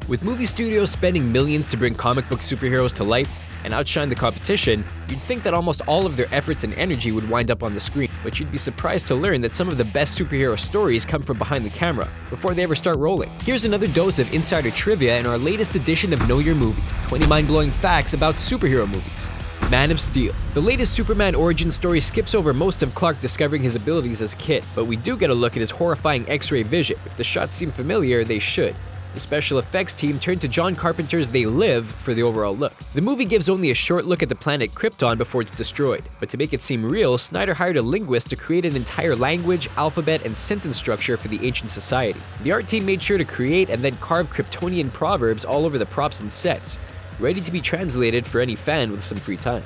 With movie studios spending millions to bring comic book superheroes to life and outshine the competition, you'd think that almost all of their efforts and energy would wind up on the screen, but you'd be surprised to learn that some of the best superhero stories come from behind the camera, before they ever start rolling. Here's another dose of insider trivia in our latest edition of Know Your Movie, 20 mind-blowing facts about superhero movies. Man of Steel. The latest Superman origin story skips over most of Clark discovering his abilities as a kid, but we do get a look at his horrifying X-ray vision. If the shots seem familiar, they should. The special effects team turned to John Carpenter's They Live for the overall look. The movie gives only a short look at the planet Krypton before it's destroyed, but to make it seem real, Snyder hired a linguist to create an entire language, alphabet, and sentence structure for the ancient society. The art team made sure to create and then carve Kryptonian proverbs all over the props and sets, ready to be translated for any fan with some free time.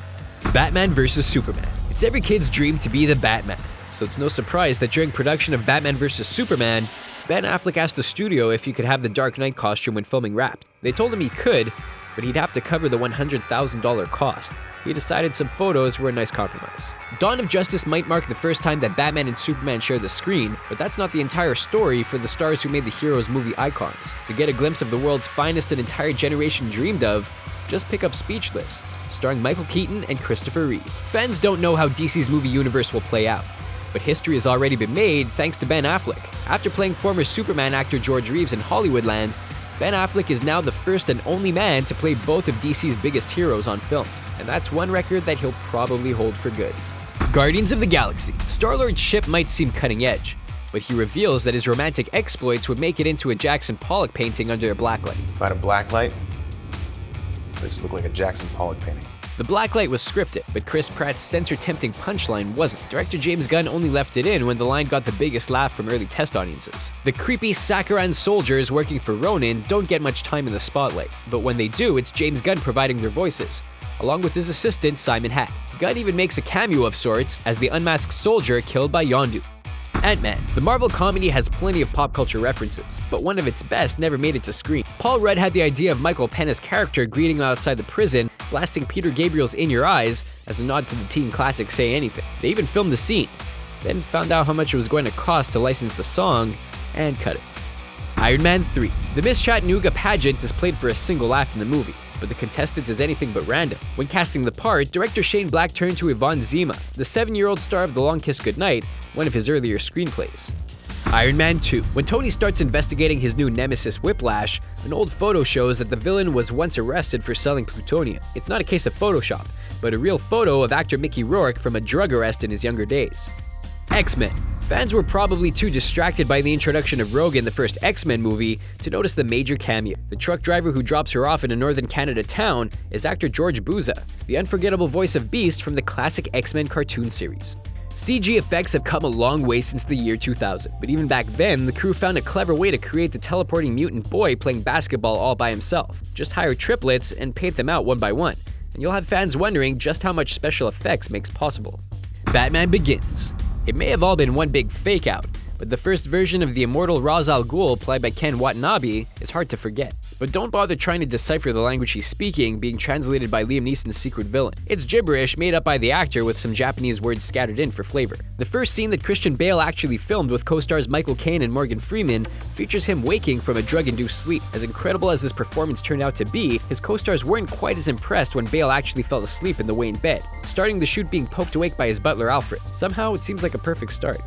Batman vs. Superman. It's every kid's dream to be the Batman, so it's no surprise that during production of Batman vs. Superman, Ben Affleck asked the studio if he could have the Dark Knight costume when filming Wrapped. They told him he could, but he'd have to cover the $100,000 cost. He decided some photos were a nice compromise. Dawn of Justice might mark the first time that Batman and Superman share the screen, but that's not the entire story for the stars who made the heroes movie icons. To get a glimpse of the world's finest an entire generation dreamed of, just pick up Speechless, starring Michael Keaton and Christopher Reeve. Fans don't know how DC's movie universe will play out, but history has already been made thanks to Ben Affleck. After playing former Superman actor George Reeves in Hollywoodland, Ben Affleck is now the first and only man to play both of DC's biggest heroes on film, and that's one record that he'll probably hold for good. Guardians of the Galaxy. Star-Lord's ship might seem cutting edge, but he reveals that his romantic exploits would make it into a Jackson Pollock painting under a blacklight. If I had a blacklight, this would look like a Jackson Pollock painting. The blacklight was scripted, but Chris Pratt's censor-tempting punchline wasn't. Director James Gunn only left it in when the line got the biggest laugh from early test audiences. The creepy Sakaran soldiers working for Ronin don't get much time in the spotlight, but when they do, it's James Gunn providing their voices, along with his assistant Simon Hatt. Gunn even makes a cameo of sorts as the unmasked soldier killed by Yondu. Ant-Man. The Marvel comedy has plenty of pop culture references, but one of its best never made it to screen. Paul Rudd had the idea of Michael Pena's character greeting him outside the prison, blasting Peter Gabriel's In Your Eyes as a nod to the teen classic Say Anything. They even filmed the scene, then found out how much it was going to cost to license the song, and cut it. Iron Man 3. The Miss Chattanooga pageant is played for a single laugh in the movie, but the contestant is anything but random. When casting the part, director Shane Black turned to Yvonne Zima, the 7-year-old star of The Long Kiss Goodnight, one of his earlier screenplays. Iron Man 2. When Tony starts investigating his new nemesis Whiplash, an old photo shows that the villain was once arrested for selling plutonium. It's not a case of Photoshop, but a real photo of actor Mickey Rourke from a drug arrest in his younger days. X-Men. Fans were probably too distracted by the introduction of Rogue in the first X-Men movie to notice the major cameo. The truck driver who drops her off in a northern Canada town is actor George Buza, the unforgettable voice of Beast from the classic X-Men cartoon series. CG effects have come a long way since the year 2000, but even back then, the crew found a clever way to create the teleporting mutant boy playing basketball all by himself. Just hire triplets and paint them out one by one, and you'll have fans wondering just how much special effects makes possible. Batman Begins. It may have all been one big fake out, but the first version of the immortal Ra's al Ghul played by Ken Watanabe is hard to forget. But don't bother trying to decipher the language he's speaking being translated by Liam Neeson's secret villain. It's gibberish made up by the actor with some Japanese words scattered in for flavor. The first scene that Christian Bale actually filmed with co-stars Michael Caine and Morgan Freeman features him waking from a drug-induced sleep. As incredible as this performance turned out to be, his co-stars weren't quite as impressed when Bale actually fell asleep in the Wayne bed, starting the shoot being poked awake by his butler Alfred. Somehow it seems like a perfect start.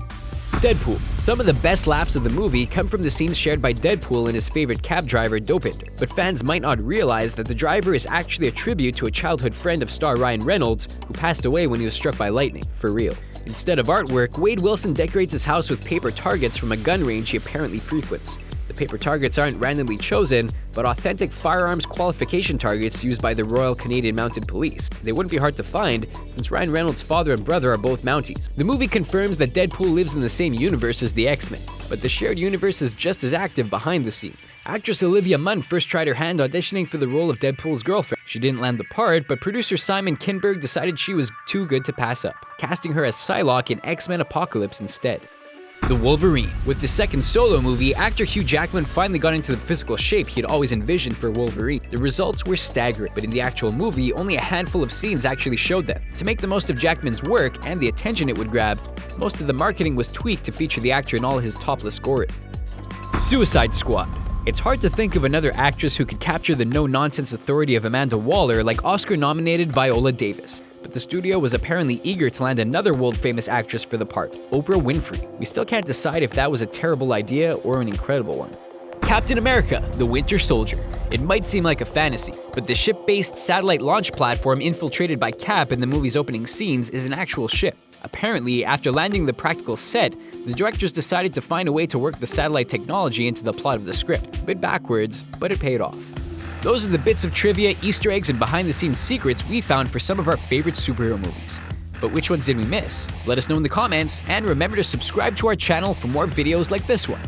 Deadpool. Some of the best laughs of the movie come from the scenes shared by Deadpool and his favorite cab driver, Dopinder. But fans might not realize that the driver is actually a tribute to a childhood friend of star Ryan Reynolds, who passed away when he was struck by lightning, for real. Instead of artwork, Wade Wilson decorates his house with paper targets from a gun range he apparently frequents. The paper targets aren't randomly chosen, but authentic firearms qualification targets used by the Royal Canadian Mounted Police. They wouldn't be hard to find, since Ryan Reynolds' father and brother are both Mounties. The movie confirms that Deadpool lives in the same universe as the X-Men, but the shared universe is just as active behind the scene. Actress Olivia Munn first tried her hand auditioning for the role of Deadpool's girlfriend. She didn't land the part, but producer Simon Kinberg decided she was too good to pass up, casting her as Psylocke in X-Men Apocalypse instead. The Wolverine. With the second solo movie, actor Hugh Jackman finally got into the physical shape he had always envisioned for Wolverine. The results were staggering, but in the actual movie, only a handful of scenes actually showed them. To make the most of Jackman's work and the attention it would grab, most of the marketing was tweaked to feature the actor in all his topless glory. Suicide Squad. It's hard to think of another actress who could capture the no-nonsense authority of Amanda Waller like Oscar-nominated Viola Davis. But the studio was apparently eager to land another world-famous actress for the part, Oprah Winfrey. We still can't decide if that was a terrible idea or an incredible one. Captain America, the Winter Soldier. It might seem like a fantasy, but the ship-based satellite launch platform infiltrated by Cap in the movie's opening scenes is an actual ship. Apparently, after landing the practical set, the directors decided to find a way to work the satellite technology into the plot of the script. A bit backwards, but it paid off. Those are the bits of trivia, Easter eggs, and behind-the-scenes secrets we found for some of our favorite superhero movies. But which ones did we miss? Let us know in the comments, and remember to subscribe to our channel for more videos like this one.